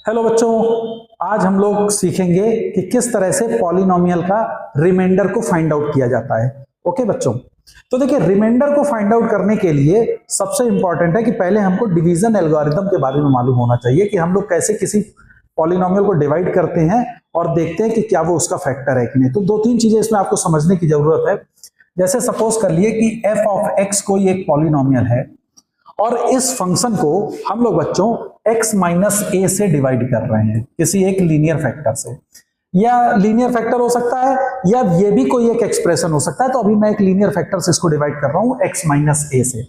Hello बच्चों, आज हम लोग सीखेंगे कि किस तरह से पॉलिनोमियल का रिमाइंडर को फाइंड आउट किया जाता है। ओके बच्चों, तो देखिए रिमाइंडर को फाइंड आउट करने के लिए सबसे इंपॉर्टेंट है कि पहले हमको डिवीजन एल्गोरिथम के बारे में मालूम होना चाहिए कि हम लोग कैसे किसी पॉलिनोमियल को डिवाइड करते हैं और देखते हैं कि क्या वो उसका फैक्टर है कि नहीं। तो दो तीन चीजें इसमें आपको समझने की जरूरत है। जैसे सपोज कर लिए कि एफ ऑफ एक्स कोई एक पॉलिनोमियल है और इस फंक्शन को हम लोग बच्चों x माइनस ए से डिवाइड कर रहे हैं किसी एक लीनियर फैक्टर से, या लीनियर फैक्टर हो सकता है या ये भी कोई एक एक्सप्रेशन हो सकता है। तो अभी मैं एक लीनियर फैक्टर से इसको डिवाइड कर रहा हूं x माइनस ए से।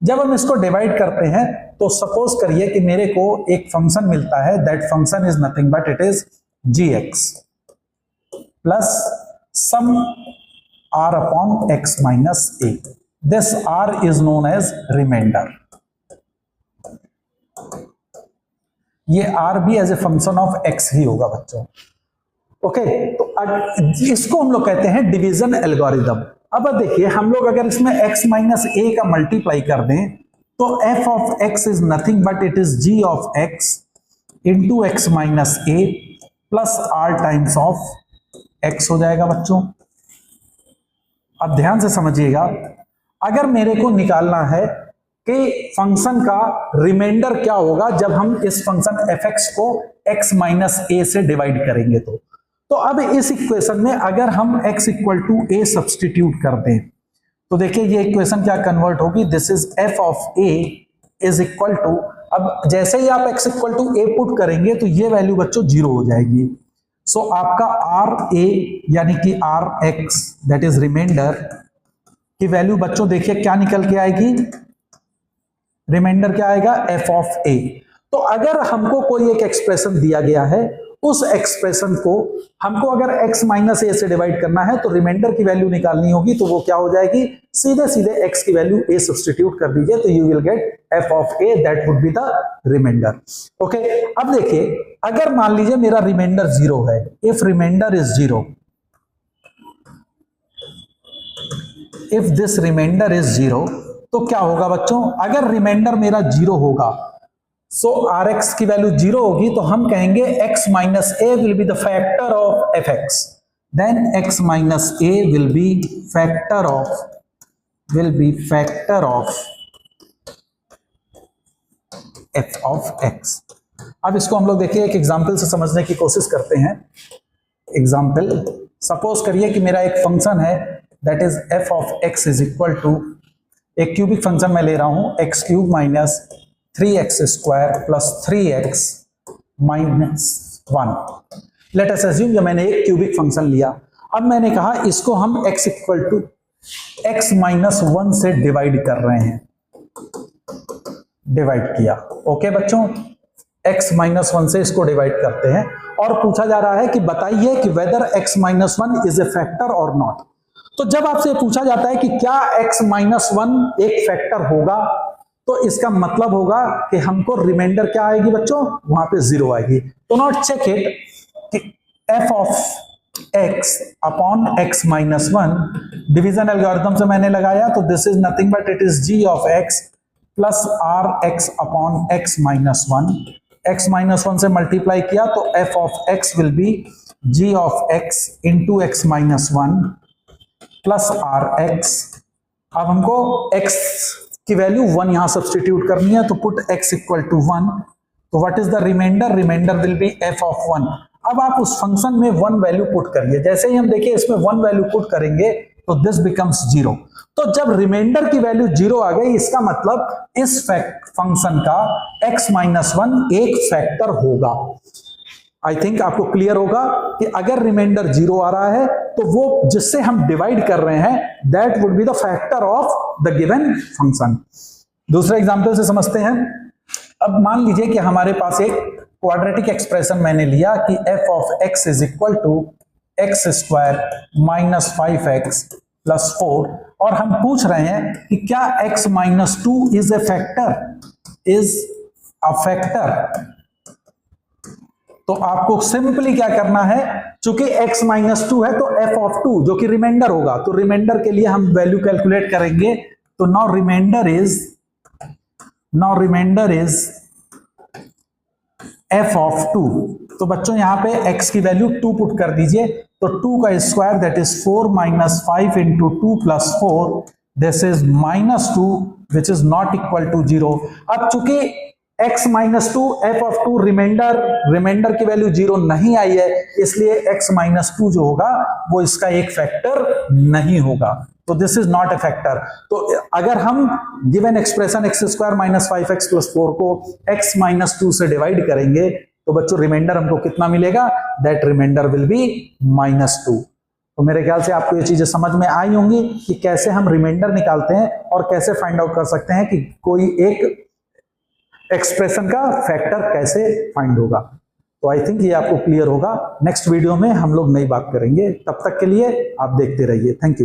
जब हम इसको डिवाइड करते हैं तो सपोज करिए कि मेरे को एक फंक्शन मिलता है, that function is nothing but it is gx plus some r upon x minus a. This r is known as remainder. ये r भी as a function of x ही होगा बच्चों। ओके, तो इसको हम लोग कहते हैं डिवीजन एल्गोरिथम। अब देखिए हम लोग अगर इसमें x माइनस ए का मल्टीप्लाई कर दें तो f of x is nothing but it is g of x into x minus A plus r times of x हो जाएगा बच्चों। अब ध्यान से समझिएगा, अगर मेरे को निकालना है कि फंक्शन का रिमाइंडर क्या होगा जब हम इस फंक्शन fx को x माइनस ए से डिवाइड करेंगे, तो अब इस इक्वेशन में अगर हम x equal to a substitute कर दें तो देखिए ये इक्वेशन क्या कन्वर्ट होगी, this is f of a is equal to, अब जैसे ही आप x equal to a put करेंगे तो ये वैल्यू बच्चों जीरो हो जाएगी। सो आपका r a यानी कि r x that is remainder की वैल्यू बच्चों देखिए क्या निकल के आएगी, रिमाइंडर क्या आएगा f ऑफ a। तो अगर हमको कोई एक एक्सप्रेशन दिया गया है, उस एक्सप्रेशन को हमको अगर x माइनस ए से डिवाइड करना है तो रिमाइंडर की वैल्यू निकालनी होगी, तो वो क्या हो जाएगी, सीधे सीधे x की वैल्यू a सब्सटीट्यूट कर दीजिए तो you will get f of a that would be the remainder. Okay, अब देखिए अगर मान लीजिए मेरा रिमाइंडर जीरो है, if remainder is zero, if this remainder is zero तो क्या होगा बच्चों, अगर रिमाइंडर मेरा जीरो होगा सो आर एक्स की वैल्यू जीरो होगी तो हम कहेंगे x minus a will be the factor of f x, then x minus a will be factor of f of x। अब इसको हम लोग देखिए एक एग्जांपल से समझने की कोशिश करते हैं। एग्जांपल, सपोज करिए कि मेरा एक फंक्शन है that is f of x is equal to, एक क्यूबिक फंक्शन मैं ले रहा हूं x cube minus 3x square plus 3x minus 1। Let us assume कि मैंने एक क्यूबिक फंक्शन लिया, अब मैंने कहा इसको हम x equal to x minus 1 से डिवाइड कर रहे हैं, डिवाइड किया। ओके बच्चों, x माइनस 1 से इसको डिवाइड करते हैं और पूछा जा रहा है कि बताइए कि whether x minus 1 is a factor और नॉट। तो जब आपसे पूछा जाता है कि क्या x माइनस 1 एक फैक्टर होगा, तो इसका मतलब होगा कि हमको रिमाइंडर क्या आएगी बच्चों, वहां पे जीरो आएगी। तो नॉट चेक इट कि f of x upon x minus 1 division algorithm से मैंने लगाया तो this is nothing but it is g of x plus r x upon x minus 1। x minus 1 से मल्टीप्लाई किया तो f of x will be g of x into x minus 1 plus r x. अब हमको x की value 1 यहां substitute करनी है तो पुट x इक्वल टू 1, तो what is the remainder, remainder will be f of 1। अब आप उस फंक्शन में 1 वैल्यू पुट करिए, जैसे ही हम देखिए इसमें 1 वैल्यू पुट करेंगे तो दिस बिकम्स 0। तो जब रिमाइंडर की वैल्यू 0 आ गई इसका मतलब इस फंक्शन का x माइनस 1 एक फैक्टर होगा। आई थिंक आपको क्लियर होगा कि अगर रिमाइंडर 0 आ रहा है तो वो जिससे हम डिवाइड कर रहे हैं that would be the factor of the given function. दूसरे एग्जांपल से समझते हैं। अब मान लीजिए कि हमारे पास एक क्वाड्रेटिक एक्सप्रेशन मैंने लिया कि f of x is equal to x square minus 5x plus 4, और हम पूछ रहे हैं कि क्या x minus 2 is a factor, is a factor. तो आपको सिंपली क्या करना है, चूंकि x माइनस 2 है तो f ऑफ 2 जो कि रिमाइंडर होगा, तो रिमाइंडर के लिए हम वैल्यू कैलकुलेट करेंगे। तो now remainder is f of 2। तो बच्चों यहां पे x की वैल्यू 2 पुट कर दीजिए, तो 2 का square that is 4 minus 5 into 2 plus 4, this is -2 which is not equal to 0। अब चूंकि x minus 2 f of 2 remainder की वैल्यू 0 नहीं आई है, इसलिए x माइनस 2 जो होगा वो इसका एक फैक्टर नहीं होगा, तो this is not a factor. तो अगर हम given expression x square minus 5x plus 4 को x माइनस 2 से डिवाइड करेंगे तो बच्चों रिमाइंडर हमको कितना मिलेगा, दैट रिमाइंडर विल बी -2। तो मेरे ख्याल से आपको ये चीजें समझ में आई होंगी कि कैसे हम रिमाइंडर निकालते हैं और कैसे फाइंड आउट कर सकते हैं कि कोई एक एक्सप्रेशन का फैक्टर कैसे फाइंड होगा। तो आई थिंक ये आपको क्लियर होगा। नेक्स्ट वीडियो में हम लोग नई बात करेंगे, तब तक के लिए आप देखते रहिए। Thank you.